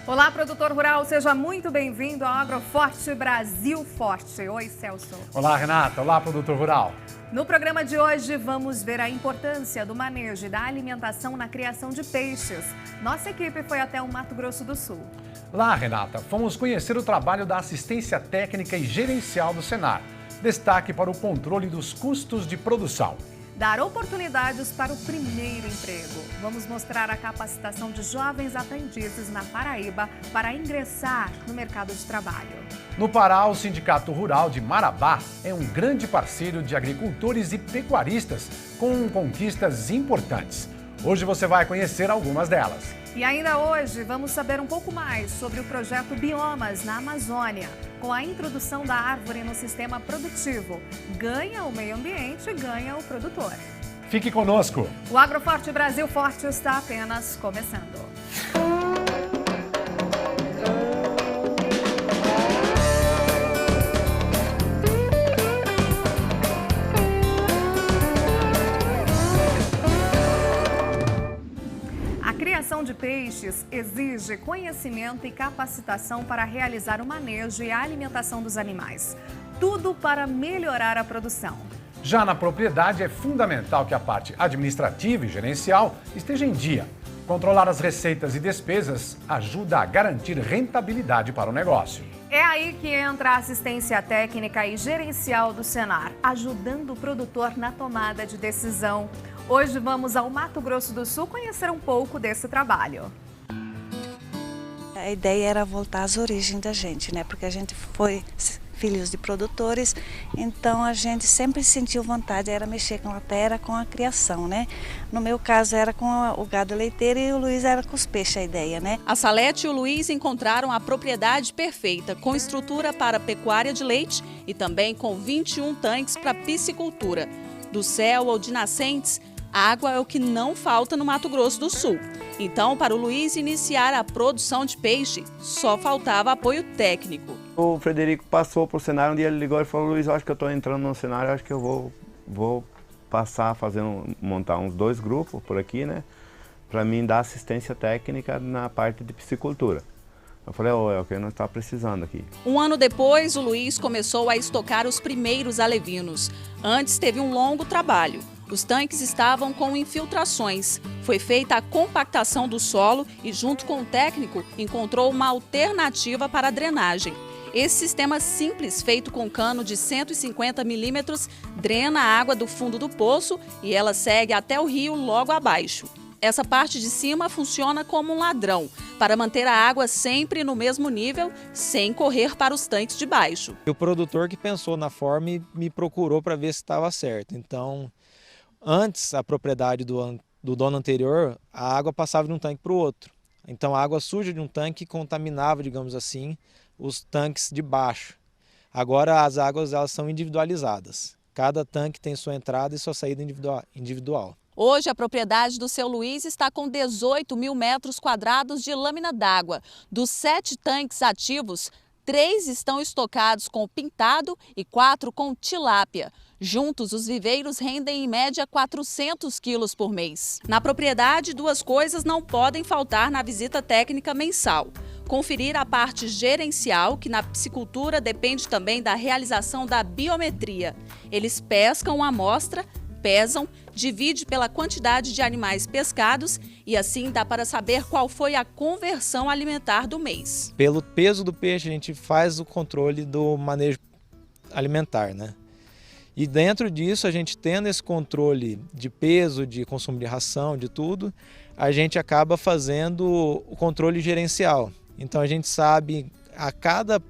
Olá, produtor rural, seja muito bem-vindo ao Agroforte Brasil Forte. Oi, Celso. Olá, Renata. Olá, produtor rural. No programa de hoje, vamos ver a importância do manejo e da alimentação na criação de peixes. Nossa equipe foi até o Mato Grosso do Sul. Lá, Renata, fomos conhecer o trabalho da assistência técnica e gerencial do Senar. Destaque para o controle dos custos de produção. Dar oportunidades para o primeiro emprego. Vamos mostrar a capacitação de jovens aprendizes na Paraíba para ingressar no mercado de trabalho. No Pará, o Sindicato Rural de Marabá é um grande parceiro de agricultores e pecuaristas com conquistas importantes. Hoje você vai conhecer algumas delas. E ainda hoje vamos saber um pouco mais sobre o projeto Biomas na Amazônia, com a introdução da árvore no sistema produtivo. Ganha o meio ambiente e ganha o produtor. Fique conosco! O Agroforte Brasil Forte está apenas começando. A criação de peixes exige conhecimento e capacitação para realizar o manejo e a alimentação dos animais. Tudo para melhorar a produção. Já na propriedade, é fundamental que a parte administrativa e gerencial esteja em dia. Controlar as receitas e despesas ajuda a garantir rentabilidade para o negócio. É aí que entra a assistência técnica e gerencial do Senar, ajudando o produtor na tomada de decisão. Hoje vamos ao Mato Grosso do Sul conhecer um pouco desse trabalho. A ideia era voltar às origens da gente, né? Porque a gente foi filhos de produtores, então a gente sempre sentiu vontade, era mexer com a terra, com a criação, né? No meu caso era com o gado leiteiro e o Luiz era com os peixes, a ideia, né? A Salete e o Luiz encontraram a propriedade perfeita, com estrutura para pecuária de leite e também com 21 tanques para piscicultura. Do céu ou de nascentes, água é o que não falta no Mato Grosso do Sul. Então, para o Luiz iniciar a produção de peixe, só faltava apoio técnico. O Frederico passou para o cenário, um dia ele ligou e falou: Luiz, acho que eu estou entrando no cenário, acho que eu vou passar a montar uns 2 grupos por aqui, né? Para mim dar assistência técnica na parte de piscicultura. Eu falei: é o que nós estamos precisando aqui. Um ano depois, o Luiz começou a estocar os primeiros alevinos. Antes teve um longo trabalho. Os tanques estavam com infiltrações. Foi feita a compactação do solo e, junto com o técnico, encontrou uma alternativa para a drenagem. Esse sistema simples, feito com cano de 150 milímetros, drena a água do fundo do poço e ela segue até o rio logo abaixo. Essa parte de cima funciona como um ladrão, para manter a água sempre no mesmo nível, sem correr para os tanques de baixo. O produtor que pensou na forma e me procurou para ver se estava certo. Então, antes, a propriedade do dono anterior, a água passava de um tanque para o outro. Então, a água suja de um tanque contaminava, digamos assim, os tanques de baixo. Agora, as águas elas são individualizadas. Cada tanque tem sua entrada e sua saída individual. Hoje, a propriedade do seu Luiz está com 18 mil metros quadrados de lâmina d'água. Dos 7 tanques ativos, 3 estão estocados com pintado e 4 com tilápia. Juntos, os viveiros rendem em média 400 quilos por mês. Na propriedade, 2 coisas não podem faltar na visita técnica mensal. Conferir a parte gerencial, que na piscicultura depende também da realização da biometria. Eles pescam a amostra, pesam, divide pela quantidade de animais pescados e assim dá para saber qual foi a conversão alimentar do mês. Pelo peso do peixe, a gente faz o controle do manejo alimentar, né? E dentro disso, a gente tendo esse controle de peso, de consumo de ração, de tudo, a gente acaba fazendo o controle gerencial. Então a gente sabe a cada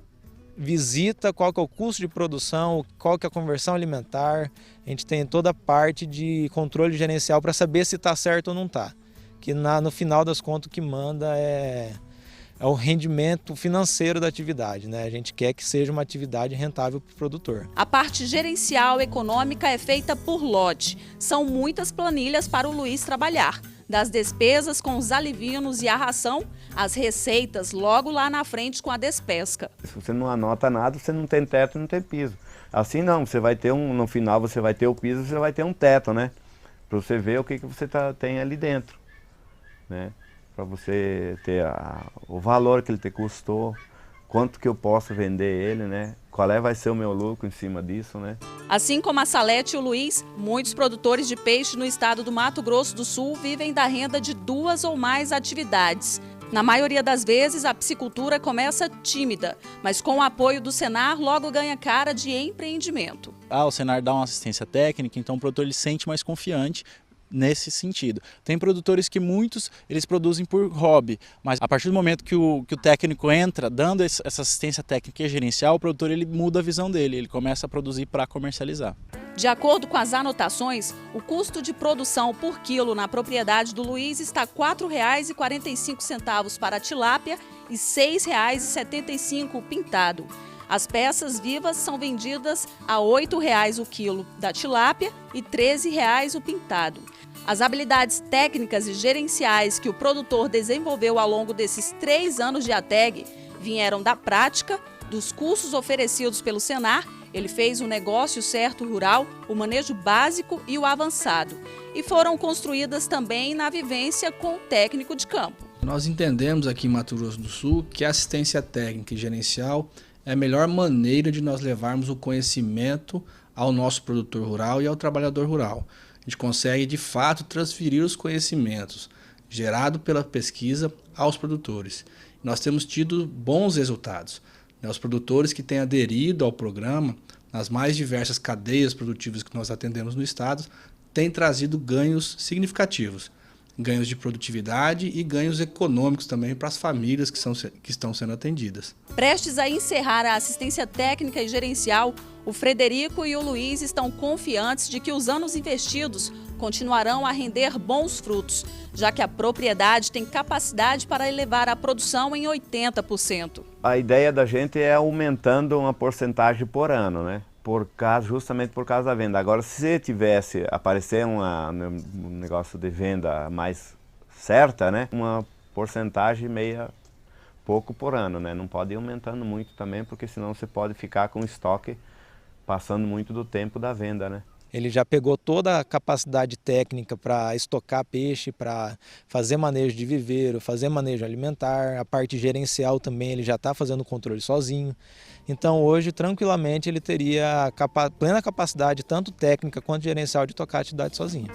visita qual que é o custo de produção, qual que é a conversão alimentar. A gente tem toda a parte de controle gerencial para saber se está certo ou não está. Que no final das contas o que manda é o rendimento financeiro da atividade, né? A gente quer que seja uma atividade rentável para o produtor. A parte gerencial econômica é feita por lote. São muitas planilhas para o Luiz trabalhar. Das despesas com os alevinos e a ração, as receitas logo lá na frente com a despesca. Se você não anota nada, você não tem teto, não tem piso. Assim não, você vai ter no final você vai ter o piso, você vai ter um teto, né? Para você ver o que você tem ali dentro, né? para você ter o valor que ele te custou, quanto que eu posso vender ele, né? Qual vai ser o meu lucro em cima disso, né? Assim como a Salete e o Luiz, muitos produtores de peixe no estado do Mato Grosso do Sul vivem da renda de 2 ou mais atividades. Na maioria das vezes, a piscicultura começa tímida, mas com o apoio do Senar, logo ganha cara de empreendimento. O Senar dá uma assistência técnica, então o produtor ele se sente mais confiante nesse sentido. Tem produtores que muitos eles produzem por hobby, mas a partir do momento que o técnico entra dando essa assistência técnica e gerencial, o produtor ele muda a visão dele, ele começa a produzir para comercializar. De acordo com as anotações, o custo de produção por quilo na propriedade do Luiz está R$ 4,45 para a tilápia e R$ 6,75 o pintado. As peças vivas são vendidas a R$ 8,00 o quilo da tilápia e R$ 13,00 o pintado. As habilidades técnicas e gerenciais que o produtor desenvolveu ao longo desses 3 anos de ATEG vieram da prática, dos cursos oferecidos pelo Senar. Ele fez o negócio certo rural, o manejo básico e o avançado. E foram construídas também na vivência com o técnico de campo. Nós entendemos aqui em Mato Grosso do Sul que a assistência técnica e gerencial é a melhor maneira de nós levarmos o conhecimento ao nosso produtor rural e ao trabalhador rural. A gente consegue, de fato, transferir os conhecimentos gerados pela pesquisa aos produtores. Nós temos tido bons resultados. Os produtores que têm aderido ao programa, nas mais diversas cadeias produtivas que nós atendemos no estado, têm trazido ganhos significativos. Ganhos de produtividade e ganhos econômicos também para as famílias que estão sendo atendidas. Prestes a encerrar a assistência técnica e gerencial, o Frederico e o Luiz estão confiantes de que os anos investidos continuarão a render bons frutos, já que a propriedade tem capacidade para elevar a produção em 80%. A ideia da gente é aumentando uma porcentagem por ano, né? Justamente por causa da venda. Agora, se tivesse aparecer um negócio de venda mais certa, né? Uma porcentagem meia pouco por ano, né? Não pode ir aumentando muito também, porque senão você pode ficar com o estoque passando muito do tempo da venda, né? Ele já pegou toda a capacidade técnica para estocar peixe, para fazer manejo de viveiro, fazer manejo alimentar, a parte gerencial também ele já está fazendo o controle sozinho. Então hoje, tranquilamente, ele teria plena capacidade, tanto técnica quanto gerencial, de tocar a atividade sozinho.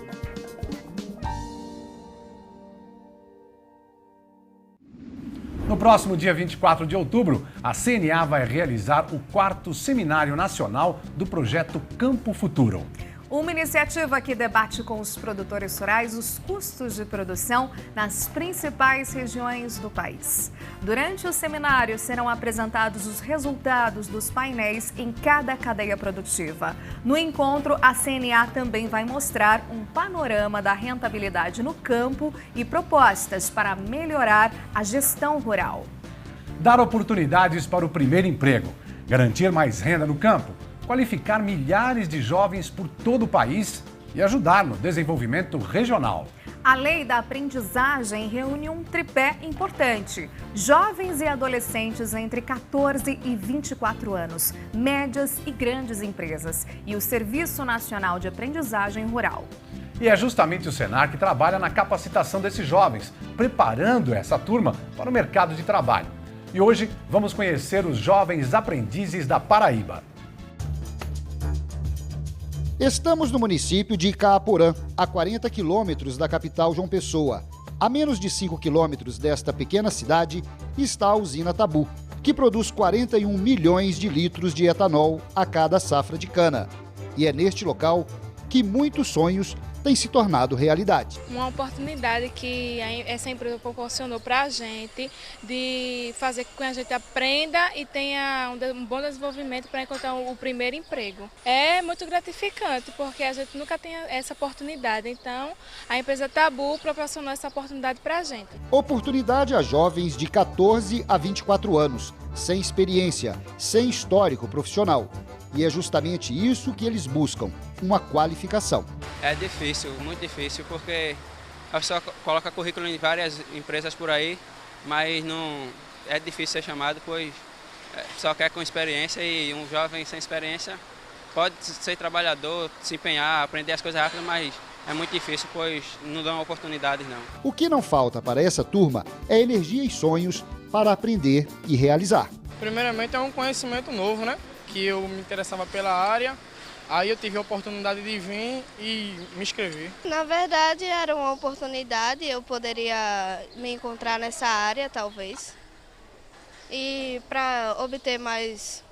No próximo dia 24 de outubro, a CNA vai realizar o 4º Seminário Nacional do projeto Campo Futuro. Uma iniciativa que debate com os produtores rurais os custos de produção nas principais regiões do país. Durante o seminário serão apresentados os resultados dos painéis em cada cadeia produtiva. No encontro, a CNA também vai mostrar um panorama da rentabilidade no campo e propostas para melhorar a gestão rural. Dar oportunidades para o primeiro emprego, garantir mais renda no campo, qualificar milhares de jovens por todo o país e ajudar no desenvolvimento regional. A lei da aprendizagem reúne um tripé importante: jovens e adolescentes entre 14 e 24 anos, médias e grandes empresas e o Serviço Nacional de Aprendizagem Rural. E é justamente o Senar que trabalha na capacitação desses jovens, preparando essa turma para o mercado de trabalho. E hoje vamos conhecer os jovens aprendizes da Paraíba. Estamos no município de Icaaporã, a 40 quilômetros da capital João Pessoa. A menos de 5 quilômetros desta pequena cidade está a usina Tabu, que produz 41 milhões de litros de etanol a cada safra de cana. E é neste local que muitos sonhos têm se tornado realidade. Uma oportunidade que essa empresa proporcionou para a gente de fazer com que a gente aprenda e tenha um bom desenvolvimento para encontrar o primeiro emprego. É muito gratificante porque a gente nunca tem essa oportunidade, então a empresa Tabu proporcionou essa oportunidade para a gente. Oportunidade a jovens de 14 a 24 anos, sem experiência, sem histórico profissional. E é justamente isso que eles buscam, uma qualificação. É difícil, muito difícil, porque a pessoa coloca currículo em várias empresas por aí, mas não é difícil ser chamado, pois só quer com experiência e um jovem sem experiência pode ser trabalhador, se empenhar, aprender as coisas rápidas, mas é muito difícil, pois não dão oportunidades não. O que não falta para essa turma é energia e sonhos para aprender e realizar. Primeiramente é um conhecimento novo, né? Que eu me interessava pela área, aí eu tive a oportunidade de vir e me inscrever. Na verdade era uma oportunidade, eu poderia me encontrar nessa área talvez, e para obter mais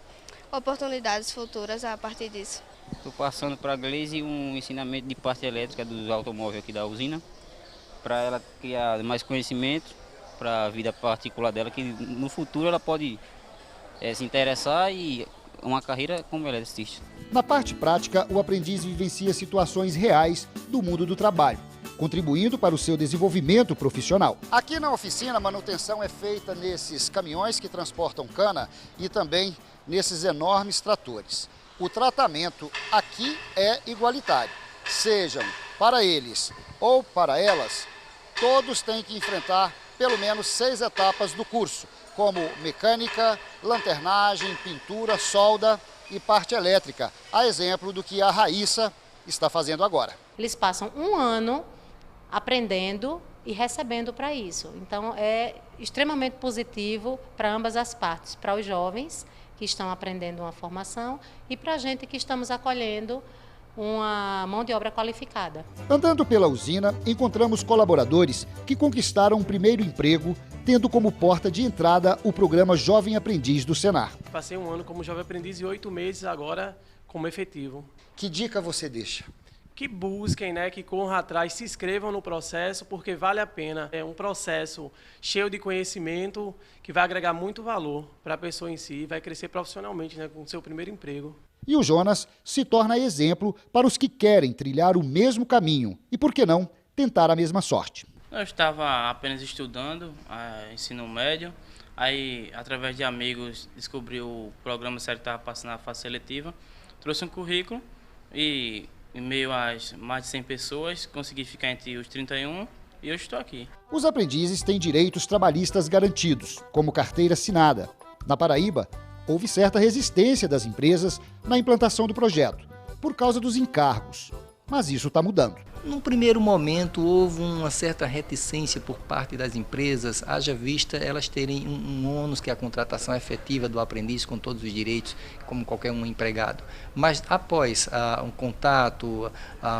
oportunidades futuras a partir disso. Estou passando para a Gleise um ensinamento de parte elétrica dos automóveis aqui da usina, para ela criar mais conhecimento para a vida particular dela, que no futuro ela pode se interessar e uma carreira como eletricista. Na parte prática, o aprendiz vivencia situações reais do mundo do trabalho, contribuindo para o seu desenvolvimento profissional. Aqui na oficina, a manutenção é feita nesses caminhões que transportam cana e também nesses enormes tratores. O tratamento aqui é igualitário, sejam para eles ou para elas, todos têm que enfrentar pelo menos 6 etapas do curso, como mecânica, lanternagem, pintura, solda e parte elétrica, a exemplo do que a Raíssa está fazendo agora. Eles passam um ano aprendendo e recebendo para isso. Então é extremamente positivo para ambas as partes, para os jovens que estão aprendendo uma formação e para a gente que estamos acolhendo uma mão de obra qualificada. Andando pela usina, encontramos colaboradores que conquistaram um primeiro emprego, tendo como porta de entrada o programa Jovem Aprendiz do Senar. Passei um ano como jovem aprendiz e 8 meses agora como efetivo. Que dica você deixa? Que busquem, que corram atrás, se inscrevam no processo, porque vale a pena. É um processo cheio de conhecimento que vai agregar muito valor para a pessoa em si, vai crescer profissionalmente com o seu primeiro emprego. E o Jonas se torna exemplo para os que querem trilhar o mesmo caminho e, por que não, tentar a mesma sorte. Eu estava apenas estudando ensino médio, aí através de amigos descobri o programa sério que estava passando na fase seletiva, trouxe um currículo e em meio às mais de 100 pessoas consegui ficar entre os 31 e eu estou aqui. Os aprendizes têm direitos trabalhistas garantidos, como carteira assinada. Na Paraíba, houve certa resistência das empresas na implantação do projeto, por causa dos encargos. Mas isso está mudando. Num primeiro momento, houve uma certa reticência por parte das empresas, haja vista elas terem um ônus que é a contratação efetiva do aprendiz com todos os direitos, como qualquer um empregado. Mas após um contato,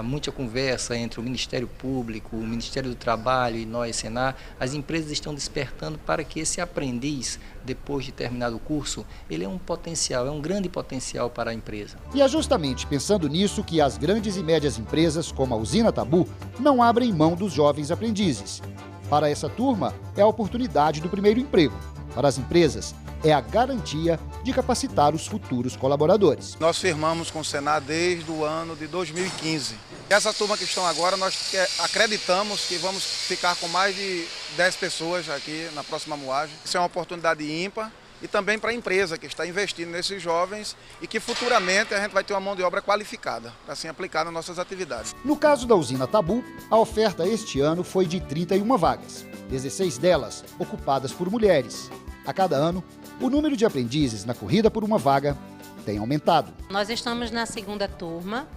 muita conversa entre o Ministério Público, o Ministério do Trabalho e nós, Senar, as empresas estão despertando para que esse aprendiz, depois de terminado o curso, ele é um potencial, é um grande potencial para a empresa. E é justamente pensando nisso que as grandes e médias empresas, como a Usina Tabu, não abrem mão dos jovens aprendizes. Para essa turma, é a oportunidade do primeiro emprego. Para as empresas, é a garantia de capacitar os futuros colaboradores. Nós firmamos com o Senar desde o ano de 2015. Essa turma que estão agora, nós acreditamos que vamos ficar com mais de 10 pessoas aqui na próxima moagem. Isso é uma oportunidade ímpar e também para a empresa que está investindo nesses jovens e que futuramente a gente vai ter uma mão de obra qualificada para assim aplicar nas nossas atividades. No caso da Usina Tabu, a oferta este ano foi de 31 vagas, 16 delas ocupadas por mulheres. A cada ano, o número de aprendizes na corrida por uma vaga tem aumentado. Nós estamos na segunda turma.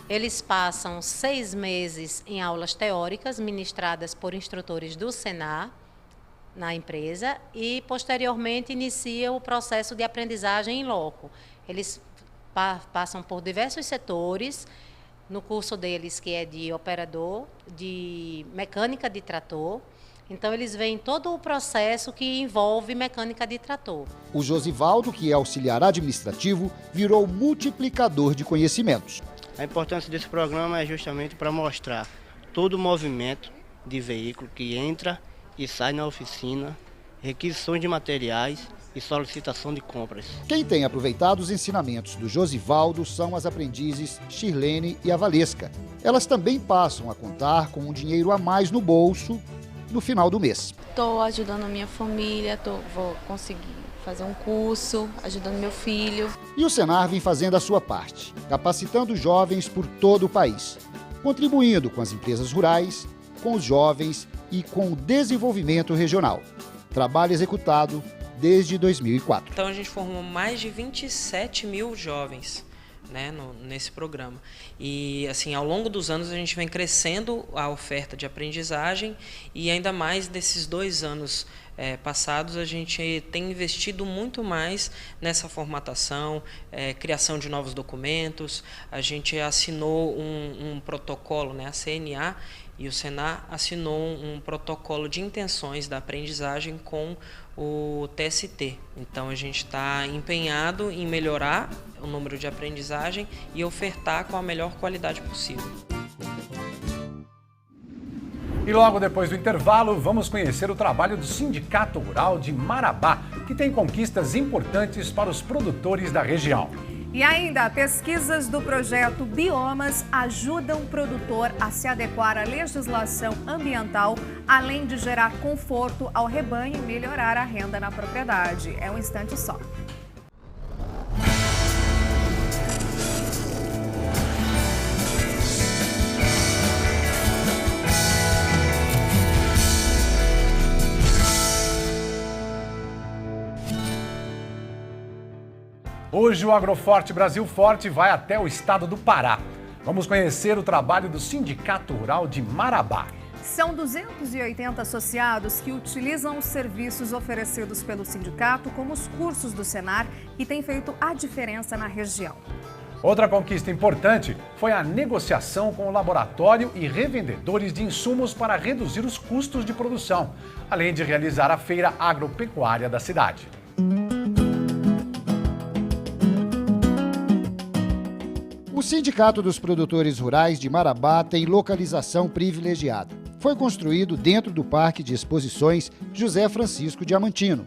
Eles passam 6 meses em aulas teóricas ministradas por instrutores do Senar na empresa e, posteriormente, inicia o processo de aprendizagem em loco. Eles passam por diversos setores, no curso deles, que é de operador, de mecânica de trator. Então, eles veem todo o processo que envolve mecânica de trator. O Josivaldo, que é auxiliar administrativo, virou multiplicador de conhecimentos. A importância desse programa é justamente para mostrar todo o movimento de veículo que entra e sai na oficina, requisições de materiais e solicitação de compras. Quem tem aproveitado os ensinamentos do Josivaldo são as aprendizes Shirlene e a Valesca. Elas também passam a contar com um dinheiro a mais no bolso no final do mês. Estou ajudando a minha família, vou conseguir fazer um curso, ajudando meu filho. E o Senar vem fazendo a sua parte, capacitando jovens por todo o país, contribuindo com as empresas rurais, com os jovens e com o desenvolvimento regional. Trabalho executado desde 2004. Então a gente formou mais de 27 mil jovens né, nesse programa. E assim, ao longo dos anos a gente vem crescendo a oferta de aprendizagem e ainda mais desses 2 anos passados a gente tem investido muito mais nessa formatação, criação de novos documentos. A gente assinou um protocolo, né, a CNA e o Senar assinou um protocolo de intenções da aprendizagem com o TST. Então a gente está empenhado em melhorar o número de aprendizagem e ofertar com a melhor qualidade possível. E logo depois do intervalo, vamos conhecer o trabalho do Sindicato Rural de Marabá, que tem conquistas importantes para os produtores da região. E ainda, pesquisas do projeto Biomas ajudam o produtor a se adequar à legislação ambiental, além de gerar conforto ao rebanho e melhorar a renda na propriedade. É um instante só. Hoje o Agroforte Brasil Forte vai até o estado do Pará. Vamos conhecer o trabalho do Sindicato Rural de Marabá. São 280 associados que utilizam os serviços oferecidos pelo sindicato, como os cursos do Senar, que têm feito a diferença na região. Outra conquista importante foi a negociação com o laboratório e revendedores de insumos para reduzir os custos de produção, além de realizar a feira agropecuária da cidade. O Sindicato dos Produtores Rurais de Marabá tem localização privilegiada. Foi construído dentro do Parque de Exposições José Francisco Diamantino.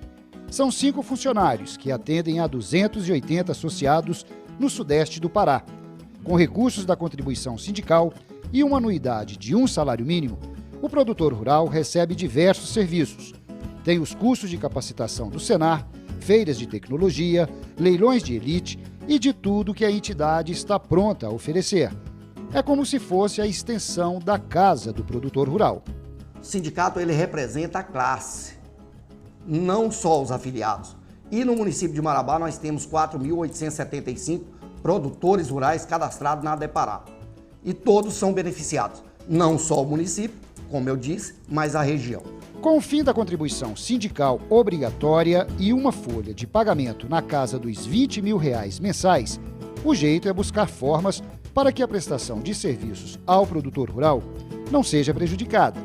São 5 funcionários que atendem a 280 associados no sudeste do Pará. Com recursos da contribuição sindical e uma anuidade de 1 salário mínimo, o produtor rural recebe diversos serviços. Tem os cursos de capacitação do Senar, feiras de tecnologia, leilões de elite e de tudo que a entidade está pronta a oferecer. É como se fosse a extensão da casa do produtor rural. O sindicato ele representa a classe, não só os afiliados. E no município de Marabá nós temos 4.875 produtores rurais cadastrados na ADEPARÁ. E todos são beneficiados, não só o município, como eu disse, mas a região. Com o fim da contribuição sindical obrigatória e uma folha de pagamento na casa dos R$20 mil mensais, o jeito é buscar formas para que a prestação de serviços ao produtor rural não seja prejudicada.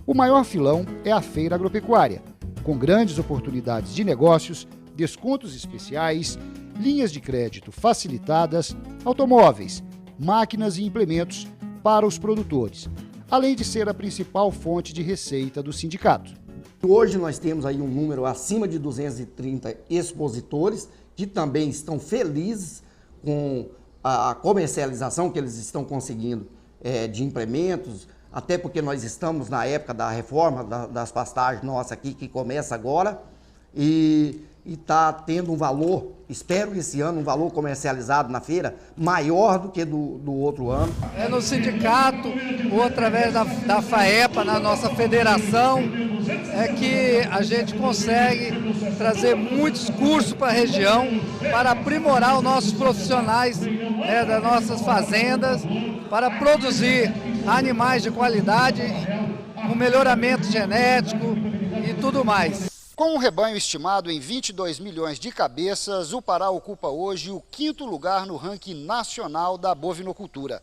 O maior filão é a feira agropecuária, com grandes oportunidades de negócios, descontos especiais, linhas de crédito facilitadas, automóveis, máquinas e implementos para os produtores, além de ser a principal fonte de receita do sindicato. Hoje nós temos aí um número acima de 230 expositores que também estão felizes com a comercialização que eles estão conseguindo de implementos, até porque nós estamos na época da reforma das pastagens nossa aqui, que começa agora, e está tendo um valor, espero esse ano, um valor comercializado na feira maior do que do outro ano. É no sindicato ou através da FAEPA, na nossa federação, é que a gente consegue trazer muitos cursos para a região para aprimorar os nossos profissionais das nossas fazendas, para produzir animais de qualidade, com melhoramento genético e tudo mais. Com um rebanho estimado em 22 milhões de cabeças, o Pará ocupa hoje o 5º lugar no ranking nacional da bovinocultura.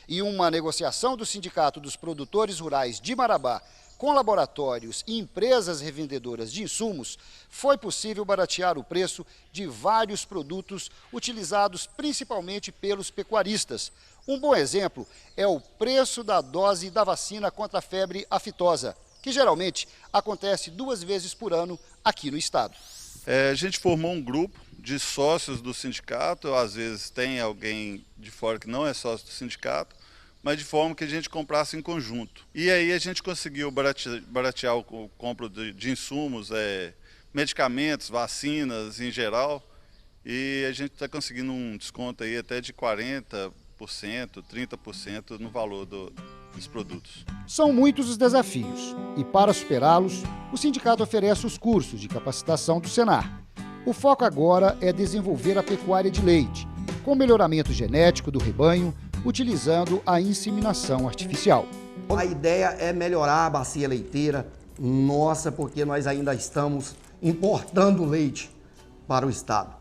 E uma negociação do Sindicato dos Produtores Rurais de Marabá com laboratórios e empresas revendedoras de insumos, foi possível baratear o preço de vários produtos utilizados principalmente pelos pecuaristas. Um bom exemplo é o preço da dose da vacina contra a febre aftosa, que geralmente acontece 2 vezes por ano aqui no estado. A gente formou um grupo de sócios do sindicato, às vezes tem alguém de fora que não é sócio do sindicato, mas de forma que a gente comprasse em conjunto. E aí a gente conseguiu baratear o compra de insumos, medicamentos, vacinas em geral, e a gente está conseguindo um desconto aí até de 40%, 30% no valor dos produtos. São muitos os desafios e, para superá-los, o sindicato oferece os cursos de capacitação do Senar. O foco agora é desenvolver a pecuária de leite, com melhoramento genético do rebanho, utilizando a inseminação artificial. A ideia é melhorar a bacia leiteira nossa, porque nós ainda estamos importando leite para o estado.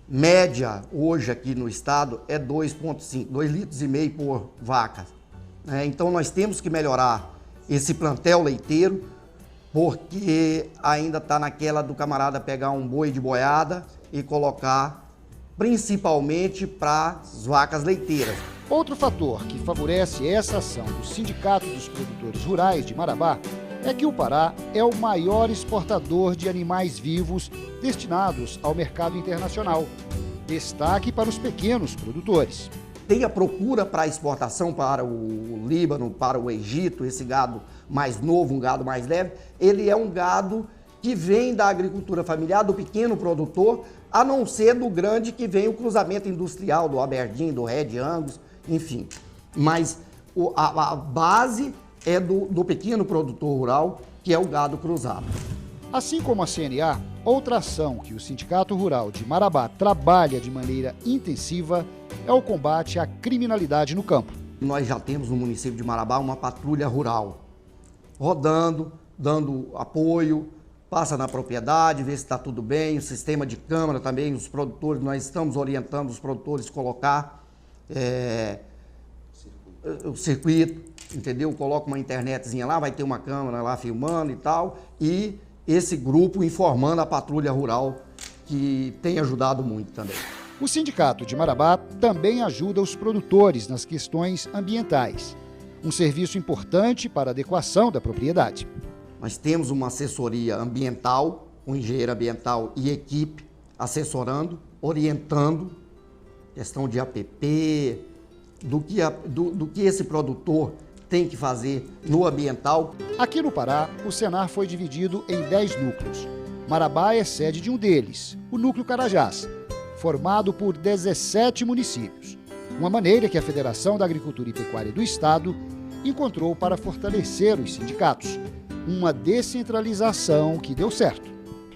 Média hoje aqui no estado é 2,5 litros por vaca. Então nós temos que melhorar esse plantel leiteiro, porque ainda está naquela do camarada pegar um boi de boiada e colocar principalmente para as vacas leiteiras. Outro fator que favorece essa ação do Sindicato dos Produtores Rurais de Marabá é que o Pará é o maior exportador de animais vivos destinados ao mercado internacional. Destaque para os pequenos produtores. Tem a procura para exportação para o Líbano, para o Egito, esse gado mais novo, um gado mais leve. Ele é um gado que vem da agricultura familiar, do pequeno produtor, a não ser do grande que vem o cruzamento industrial, do Aberdeen, do Red Angus, enfim. Mas a base é do pequeno produtor rural, que é o gado cruzado. Assim como a CNA, outra ação que o Sindicato Rural de Marabá trabalha de maneira intensiva é o combate à criminalidade no campo. Nós já temos no município de Marabá uma patrulha rural, rodando, dando apoio, passa na propriedade, vê se está tudo bem, o sistema de câmara também, os produtores, nós estamos orientando os produtores a colocar o circuito, entendeu? Coloca uma internetzinha lá, vai ter uma câmera lá filmando e tal, e esse grupo informando a patrulha rural, que tem ajudado muito também. O Sindicato de Marabá também ajuda os produtores nas questões ambientais, um serviço importante para a adequação da propriedade. Nós temos uma assessoria ambiental, um engenheiro ambiental e equipe assessorando, orientando, questão de APP, do que esse produtor tem que fazer no ambiental. Aqui no Pará, o Senar foi dividido em 10 núcleos. Marabá é sede de um deles, o Núcleo Carajás, formado por 17 municípios. Uma maneira que a Federação da Agricultura e Pecuária do Estado encontrou para fortalecer os sindicatos. Uma descentralização que deu certo.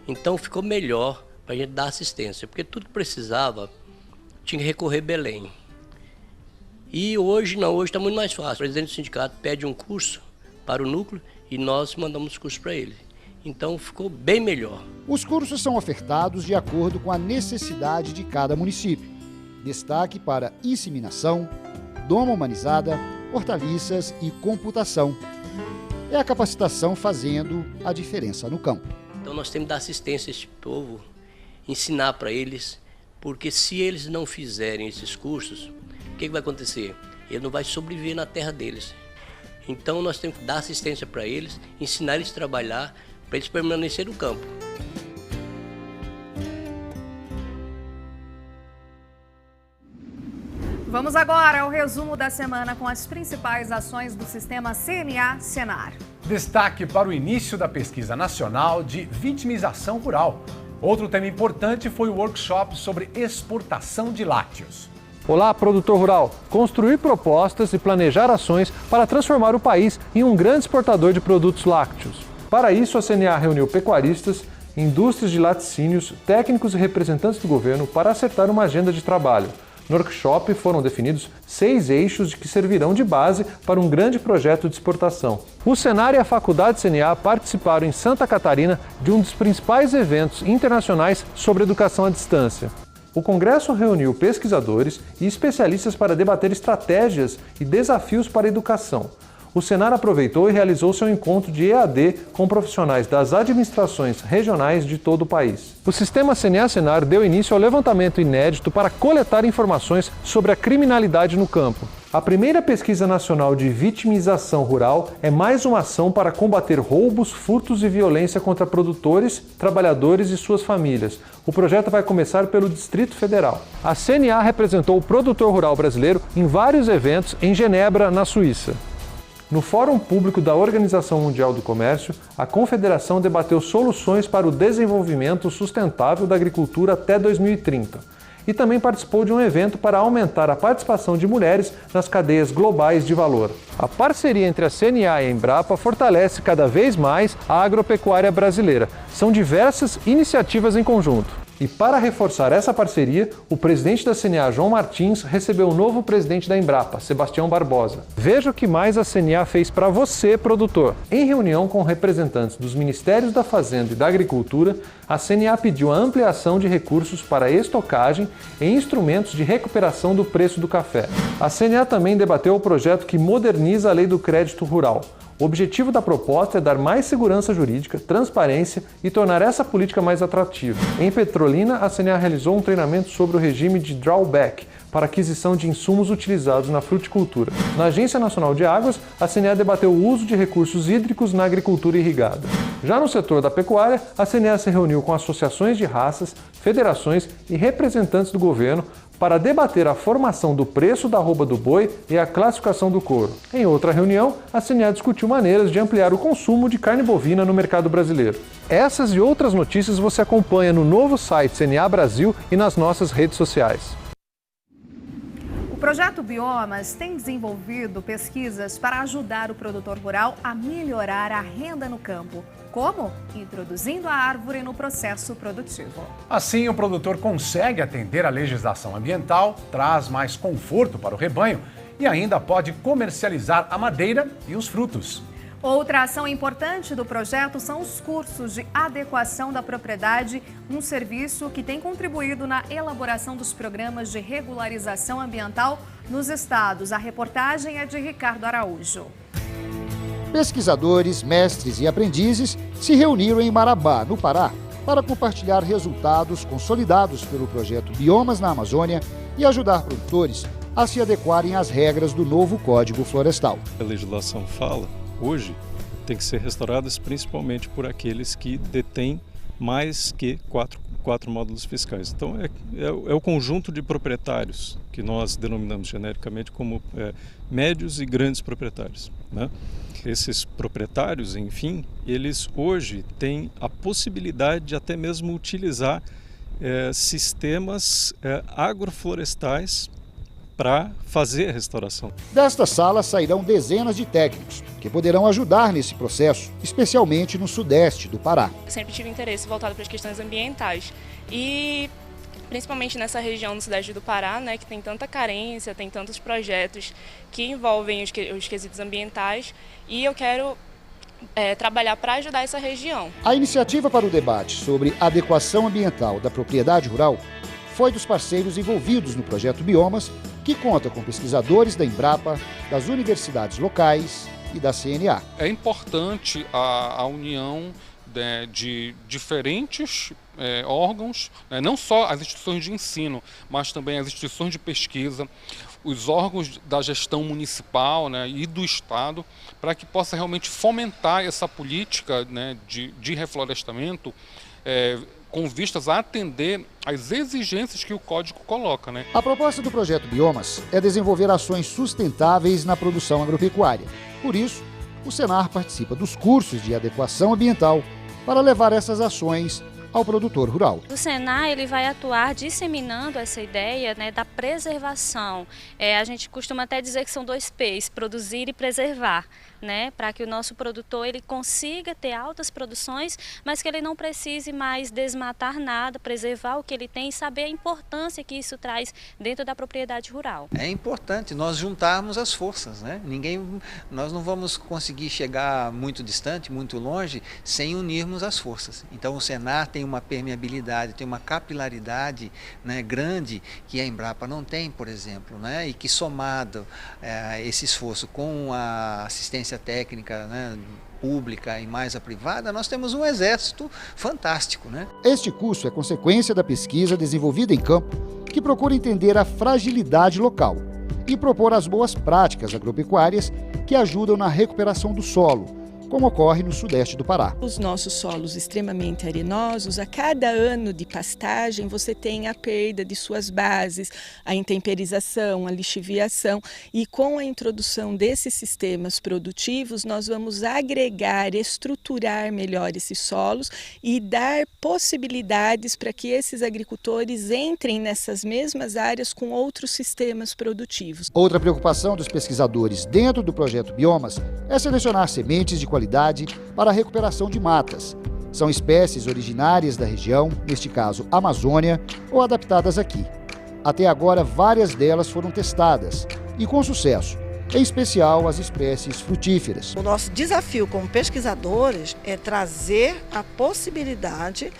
Então ficou melhor para a gente dar assistência, porque tudo que precisava tinha que recorrer a Belém. E hoje não, hoje está muito mais fácil. O presidente do sindicato pede um curso para o núcleo e nós mandamos curso para ele. Então ficou bem melhor. Os cursos são ofertados de acordo com a necessidade de cada município. Destaque para inseminação, doma humanizada, hortaliças e computação. É a capacitação fazendo a diferença no campo. Então nós temos que dar assistência a esse povo, ensinar para eles, porque se eles não fizerem esses cursos, o que vai acontecer? Ele não vai sobreviver na terra deles. Então nós temos que dar assistência para eles, ensinar eles a trabalhar, para eles permanecerem no campo. Vamos agora ao resumo da semana com as principais ações do sistema CNA-Senar. Destaque para o início da pesquisa nacional de vitimização rural. Outro tema importante foi o workshop sobre exportação de lácteos. Olá, produtor rural! Construir propostas e planejar ações para transformar o país em um grande exportador de produtos lácteos. Para isso, a CNA reuniu pecuaristas, indústrias de laticínios, técnicos e representantes do governo para acertar uma agenda de trabalho. No workshop foram definidos 6 eixos que servirão de base para um grande projeto de exportação. O Senar e a Faculdade CNA participaram em Santa Catarina de um dos principais eventos internacionais sobre educação à distância. O congresso reuniu pesquisadores e especialistas para debater estratégias e desafios para a educação. O Senar aproveitou e realizou seu encontro de EAD com profissionais das administrações regionais de todo o país. O sistema CNA-Senar deu início ao levantamento inédito para coletar informações sobre a criminalidade no campo. A primeira pesquisa nacional de vitimização rural é mais uma ação para combater roubos, furtos e violência contra produtores, trabalhadores e suas famílias. O projeto vai começar pelo Distrito Federal. A CNA representou o produtor rural brasileiro em vários eventos em Genebra, na Suíça. No Fórum Público da Organização Mundial do Comércio, a Confederação debateu soluções para o desenvolvimento sustentável da agricultura até 2030 e também participou de um evento para aumentar a participação de mulheres nas cadeias globais de valor. A parceria entre a CNA e a Embrapa fortalece cada vez mais a agropecuária brasileira. São diversas iniciativas em conjunto. E para reforçar essa parceria, o presidente da CNA, João Martins, recebeu o novo presidente da Embrapa, Sebastião Barbosa. Veja o que mais a CNA fez para você, produtor. Em reunião com representantes dos Ministérios da Fazenda e da Agricultura, a CNA pediu a ampliação de recursos para estocagem e instrumentos de recuperação do preço do café. A CNA também debateu o projeto que moderniza a Lei do Crédito Rural. O objetivo da proposta é dar mais segurança jurídica, transparência e tornar essa política mais atrativa. Em Petrolina, a CNA realizou um treinamento sobre o regime de drawback para aquisição de insumos utilizados na fruticultura. Na Agência Nacional de Águas, a CNA debateu o uso de recursos hídricos na agricultura irrigada. Já no setor da pecuária, a CNA se reuniu com associações de raças, federações e representantes do governo para debater a formação do preço da arroba do boi e a classificação do couro. Em outra reunião, a CNA discutiu maneiras de ampliar o consumo de carne bovina no mercado brasileiro. Essas e outras notícias você acompanha no novo site CNA Brasil e nas nossas redes sociais. O projeto Biomas tem desenvolvido pesquisas para ajudar o produtor rural a melhorar a renda no campo. Como? Introduzindo a árvore no processo produtivo. Assim, o produtor consegue atender à legislação ambiental, traz mais conforto para o rebanho e ainda pode comercializar a madeira e os frutos. Outra ação importante do projeto são os cursos de adequação da propriedade, um serviço que tem contribuído na elaboração dos programas de regularização ambiental nos estados. A reportagem é de Ricardo Araújo. Pesquisadores, mestres e aprendizes se reuniram em Marabá, no Pará, para compartilhar resultados consolidados pelo projeto Biomas na Amazônia e ajudar produtores a se adequarem às regras do novo Código Florestal. A legislação fala, hoje, tem que ser restauradas principalmente por aqueles que detêm mais que quatro módulos fiscais. Então, é o conjunto de proprietários que nós denominamos genericamente como médios e grandes proprietários, né? Esses proprietários, enfim, eles hoje têm a possibilidade de até mesmo utilizar sistemas agroflorestais para fazer a restauração. Desta sala sairão dezenas de técnicos que poderão ajudar nesse processo, especialmente no sudeste do Pará. Eu sempre tive interesse voltado para as questões ambientais e principalmente nessa região do sudeste do Pará, né, que tem tanta carência, tem tantos projetos que envolvem os quesitos ambientais e eu quero trabalhar para ajudar essa região. A iniciativa para o debate sobre adequação ambiental da propriedade rural foi dos parceiros envolvidos no projeto Biomas, que conta com pesquisadores da Embrapa, das universidades locais e da CNA. É importante a união de diferentes órgãos, não só as instituições de ensino, mas também as instituições de pesquisa, os órgãos da gestão municipal, e do Estado, para que possa realmente fomentar essa política, de reflorestamento, com vistas a atender às exigências que o Código coloca. A proposta do projeto Biomas é desenvolver ações sustentáveis na produção agropecuária. Por isso, o Senar participa dos cursos de adequação ambiental para levar essas ações ao produtor rural. O Senar ele vai atuar disseminando essa ideia da preservação. A gente costuma até dizer que são 2 P's, produzir e preservar, para que o nosso produtor ele consiga ter altas produções, mas que ele não precise mais desmatar nada, preservar o que ele tem e saber a importância que isso traz dentro da propriedade rural. É importante nós juntarmos as forças, nós não vamos conseguir chegar muito distante, muito longe, sem unirmos as forças. Então o Senar tem uma permeabilidade, tem uma capilaridade grande que a Embrapa não tem, por exemplo, e que somado a esse esforço com a assistência técnica pública e mais a privada, nós temos um exército fantástico. Este curso é consequência da pesquisa desenvolvida em campo que procura entender a fragilidade local e propor as boas práticas agropecuárias que ajudam na recuperação do solo, como ocorre no sudeste do Pará. Os nossos solos extremamente arenosos, a cada ano de pastagem você tem a perda de suas bases, a intemperização, a lixiviação, e com a introdução desses sistemas produtivos nós vamos agregar, estruturar melhor esses solos e dar possibilidades para que esses agricultores entrem nessas mesmas áreas com outros sistemas produtivos. Outra preocupação dos pesquisadores dentro do projeto Biomas é selecionar sementes de qualidade para a recuperação de matas São espécies originárias da região, neste caso Amazônia, ou adaptadas aqui. Até agora, várias delas foram testadas, e com sucesso, em especial as espécies frutíferas. O nosso desafio como pesquisadores é trazer a possibilidade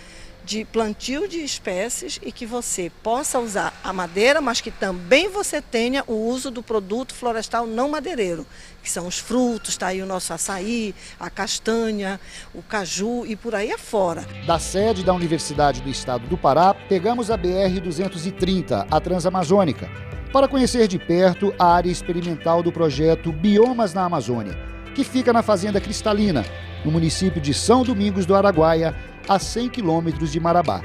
de plantio de espécies e que você possa usar a madeira, mas que também você tenha o uso do produto florestal não madeireiro, que são os frutos, está aí o nosso açaí, a castanha, o caju e por aí afora. Da sede da Universidade do Estado do Pará, pegamos a BR-230, a Transamazônica, para conhecer de perto a área experimental do projeto Biomas na Amazônia, que fica na Fazenda Cristalina, no município de São Domingos do Araguaia, a 100 quilômetros de Marabá.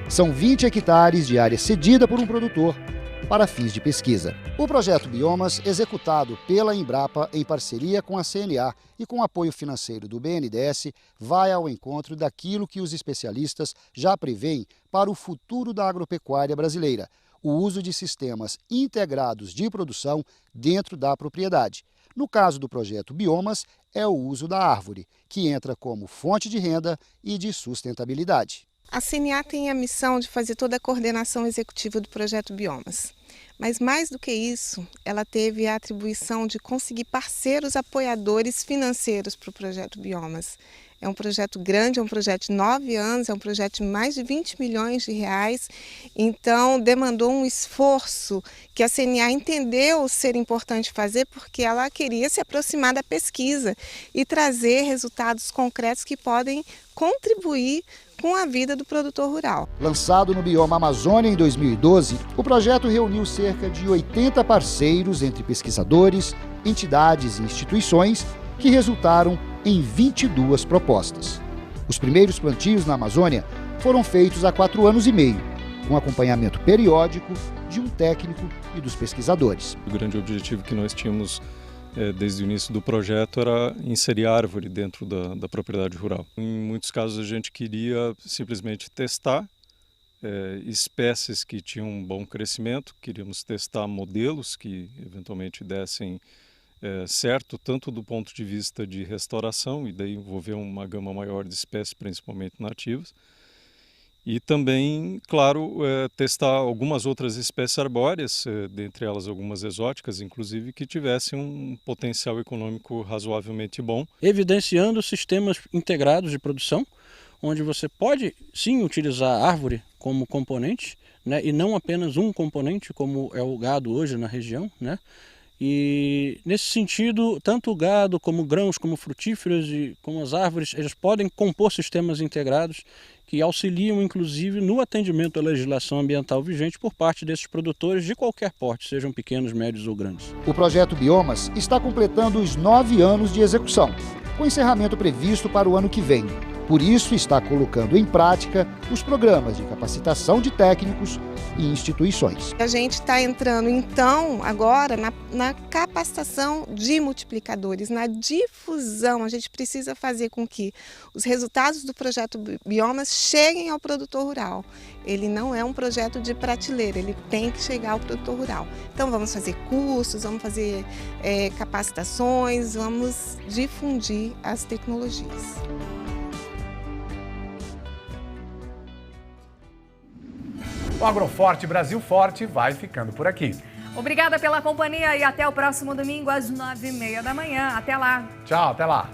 São 20 hectares de área cedida por um produtor para fins de pesquisa. O projeto Biomas, executado pela Embrapa em parceria com a CNA e com apoio financeiro do BNDES, vai ao encontro daquilo que os especialistas já preveem para o futuro da agropecuária brasileira: o uso de sistemas integrados de produção dentro da propriedade. No caso do projeto Biomas, é o uso da árvore, que entra como fonte de renda e de sustentabilidade. A CNA tem a missão de fazer toda a coordenação executiva do projeto Biomas. Mas mais do que isso, ela teve a atribuição de conseguir parceiros apoiadores financeiros para o projeto Biomas. É um projeto grande, é um projeto de 9 anos, é um projeto de mais de 20 milhões de reais, então demandou um esforço que a CNA entendeu ser importante fazer porque ela queria se aproximar da pesquisa e trazer resultados concretos que podem contribuir com a vida do produtor rural. Lançado no Bioma Amazônia em 2012, o projeto reuniu cerca de 80 parceiros entre pesquisadores, entidades e instituições que resultaram em 22 propostas. Os primeiros plantios na Amazônia foram feitos há 4 anos e meio, com acompanhamento periódico de um técnico e dos pesquisadores. O grande objetivo que nós tínhamos desde o início do projeto era inserir árvore dentro da propriedade rural. Em muitos casos a gente queria simplesmente testar espécies que tinham um bom crescimento, queríamos testar modelos que eventualmente dessem certo, tanto do ponto de vista de restauração, e daí envolver uma gama maior de espécies, principalmente nativas, e também, claro, testar algumas outras espécies arbóreas, dentre elas algumas exóticas, inclusive, que tivessem um potencial econômico razoavelmente bom. Evidenciando sistemas integrados de produção, onde você pode, sim, utilizar a árvore como componente, né, e não apenas um componente, como é o gado hoje na região, né? E nesse sentido, tanto o gado como grãos, como frutíferos e como as árvores, eles podem compor sistemas integrados que auxiliam inclusive no atendimento à legislação ambiental vigente por parte desses produtores de qualquer porte, sejam pequenos, médios ou grandes. O projeto Biomas está completando os 9 anos de execução, com encerramento previsto para o ano que vem. Por isso, está colocando em prática os programas de capacitação de técnicos e instituições. A gente está entrando, então, agora na capacitação de multiplicadores, na difusão. A gente precisa fazer com que os resultados do projeto Biomas cheguem ao produtor rural. Ele não é um projeto de prateleira, ele tem que chegar ao produtor rural. Então, vamos fazer cursos, vamos fazer capacitações, vamos difundir as tecnologias. O Agroforte Brasil Forte vai ficando por aqui. Obrigada pela companhia e até o próximo domingo às 9h30 da manhã. Até lá. Tchau, até lá.